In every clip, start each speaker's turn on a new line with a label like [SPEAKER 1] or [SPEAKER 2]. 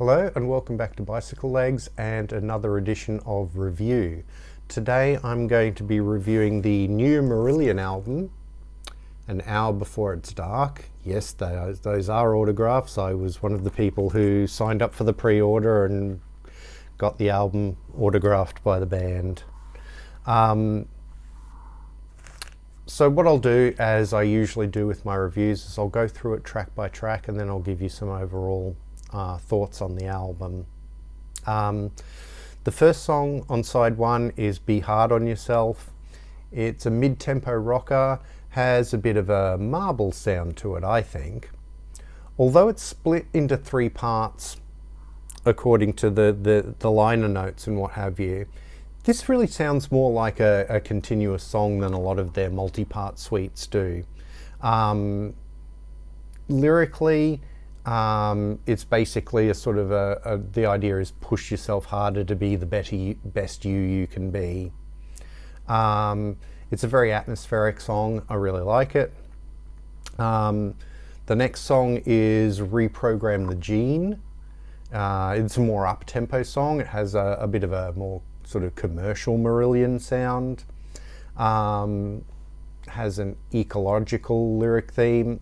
[SPEAKER 1] Hello and welcome back to Bicycle Legs and another edition of Review. Today I'm going to be reviewing the new Marillion album, An Hour Before It's Dark. Yes, those are autographs. I was one of the people who signed up for the pre-order and got the album autographed by the band. So what I'll do, as I usually do with my reviews, is I'll go through it track by track and then I'll give you some overall thoughts on the album. The first song on side one is Be Hard on Yourself. It's a mid-tempo rocker, has a bit of a marble sound to it, I think. Although it's split into three parts according to the liner notes and what have you, this really sounds more like a continuous song than a lot of their multi-part suites do. Lyrically, it's basically a sort of the idea is push yourself harder to be the best you can be. It's a very atmospheric song. I really like it. The next song is Reprogram the Gene. It's a more up-tempo song. It has a bit of a more sort of commercial Marillion sound. Has an ecological lyric theme.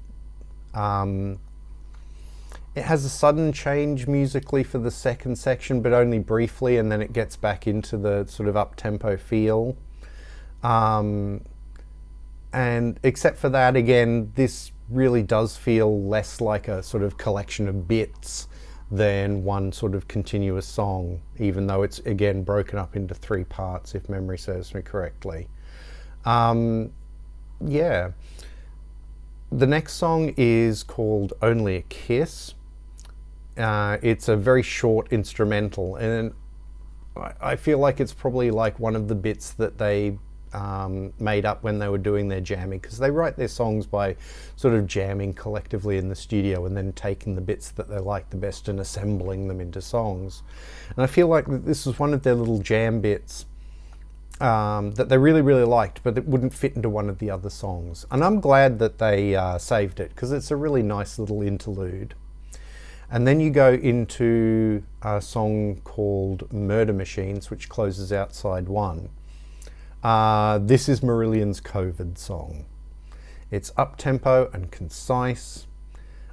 [SPEAKER 1] It has a sudden change musically for the second section, but only briefly, and then it gets back into the sort of up-tempo feel. And except for that, again, this really does feel less like a sort of collection of bits than one sort of continuous song, even though it's, again, broken up into three parts, if memory serves me correctly. Yeah. The next song is called Only a Kiss. It's a very short instrumental, and I feel like it's probably like one of the bits that they made up when they were doing their jamming, because they write their songs by sort of jamming collectively in the studio and then taking the bits that they like the best and assembling them into songs. And I feel like this was one of their little jam bits that they really liked, but it wouldn't fit into one of the other songs. And I'm glad that they saved it, because it's a really nice little interlude. And then you go into a song called Murder Machines, which closes out side one. This is Marillion's COVID song. It's up-tempo and concise.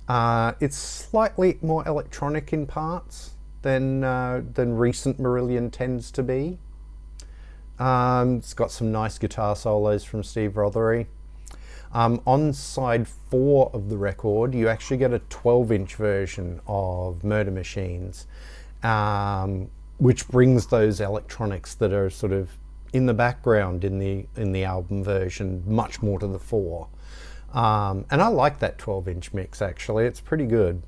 [SPEAKER 1] It's slightly more electronic in parts than recent Marillion tends to be. It's got some nice guitar solos from Steve Rothery. On side 4 of the record, you actually get a 12-inch version of Murder Machines, which brings those electronics that are sort of in the background in the album version much more to the fore. And I like that 12-inch mix, actually. It's pretty good.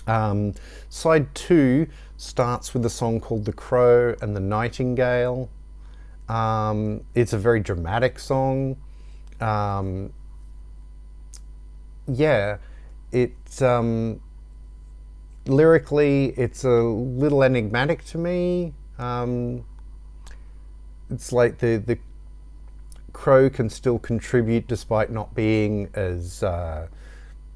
[SPEAKER 1] Side 2 starts with a song called The Crow and the Nightingale. It's a very dramatic song. Yeah, it's lyrically, it's a little enigmatic to me. It's like the Crow can still contribute despite not being as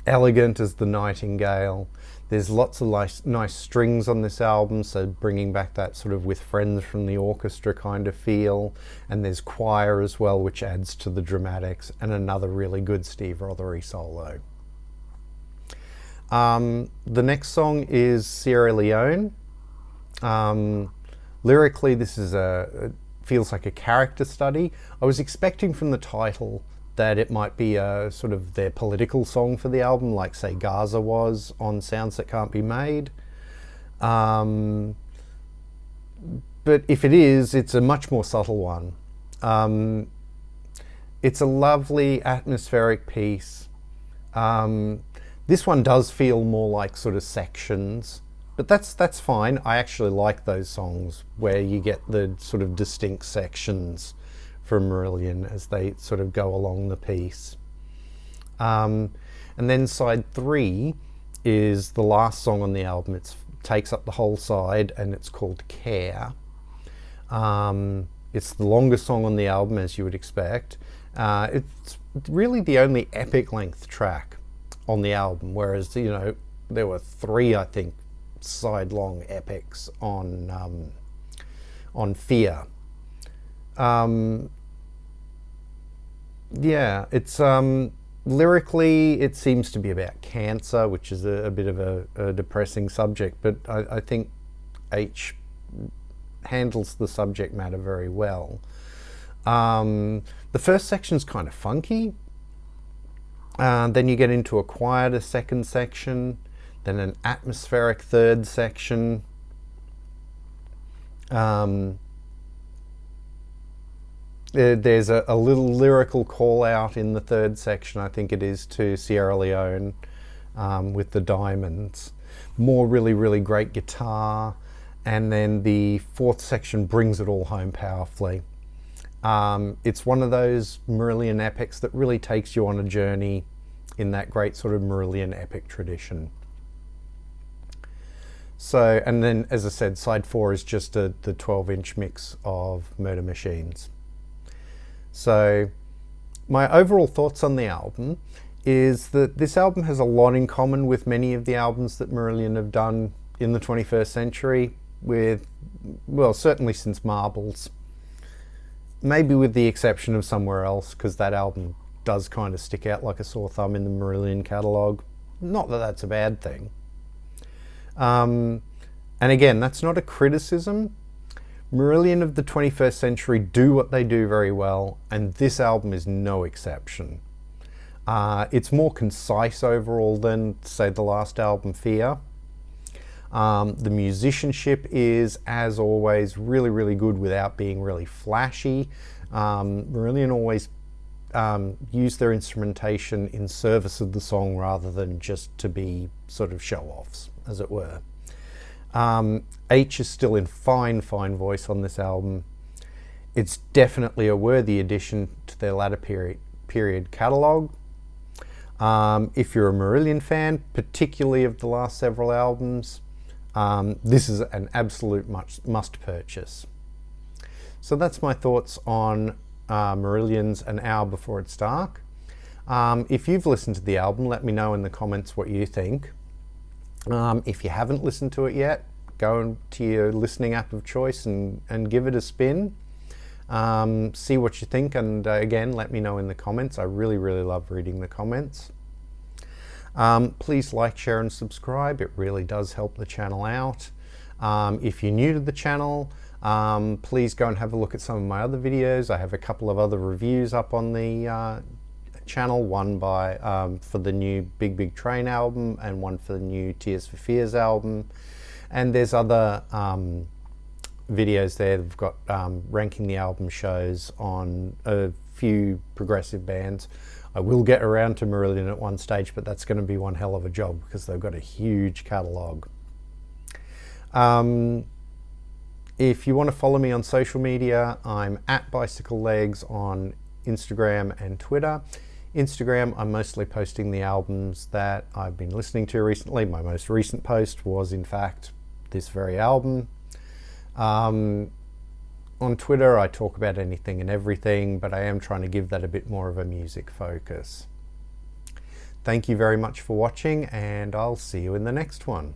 [SPEAKER 1] elegant as the Nightingale. There's lots of nice strings on this album, so bringing back that sort of with friends from the orchestra kind of feel. And there's choir as well, which adds to the dramatics, and another really good Steve Rothery solo. The next song is Sierra Leone. Lyrically, this is feels like a character study. I was expecting from the title that it might be a sort of their political song for the album, like say Gaza was on Sounds That Can't Be Made. But if it is, it's a much more subtle one. It's a lovely atmospheric piece. This one does feel more like sort of sections, but that's fine. I actually like those songs where you get the sort of distinct sections from Marillion as they sort of go along the piece. And then side 3 is the last song on the album. It takes up the whole side and it's called Care. It's the longest song on the album, as you would expect. It's really the only epic length track on the album, whereas, you know, there were 3, I think, sidelong epics on fear. Yeah, it's lyrically it seems to be about cancer, which is a bit of a depressing subject, but I think H handles the subject matter very well. The first section's kind of funky. Then you get into a quieter second section, then an atmospheric third section. There's a little lyrical call out in the third section, I think it is, to Sierra Leone with the diamonds. More really, really great guitar. And then the fourth section brings it all home powerfully. It's one of those Marillion epics that really takes you on a journey in that great sort of Marillion epic tradition. So, and then as I said, side 4 is just the 12-inch mix of Murder Machines. So my overall thoughts on the album is that this album has a lot in common with many of the albums that Marillion have done in the 21st century, with, well, certainly since Marbles. Maybe with the exception of Somewhere Else, because that album does kind of stick out like a sore thumb in the Marillion catalogue. Not that that's a bad thing. And again, that's not a criticism. Marillion of the 21st century do what they do very well, and this album is no exception. It's more concise overall than, say, the last album, Fear. The musicianship is, as always, really, really good without being really flashy. Marillion always use their instrumentation in service of the song rather than just to be sort of show-offs, as it were. H is still in fine voice on this album. It's definitely a worthy addition to their latter period catalogue. If you're a Marillion fan, particularly of the last several albums, this is an absolute must purchase. So that's my thoughts on Marillion's An Hour Before It's Dark. If you've listened to the album, let me know in the comments what you think. If you haven't listened to it yet, go to your listening app of choice and give it a spin. See what you think, and again, let me know in the comments. I really, really love reading the comments. Please like, share and subscribe. It really does help the channel out. If you're new to the channel, please go and have a look at some of my other videos. I have a couple of other reviews up on the channel, one by for the new Big Train album and one for the new Tears for Fears album. And there's other videos there that have got ranking the album shows on a few progressive bands. I will get around to Marillion at one stage, but that's going to be one hell of a job because they've got a huge catalogue. If you want to follow me on social media, I'm at bicyclelegs on Instagram and Twitter. Instagram, I'm mostly posting the albums that I've been listening to recently. My most recent post was, in fact, this very album. On Twitter, I talk about anything and everything, but I am trying to give that a bit more of a music focus. Thank you very much for watching, and I'll see you in the next one.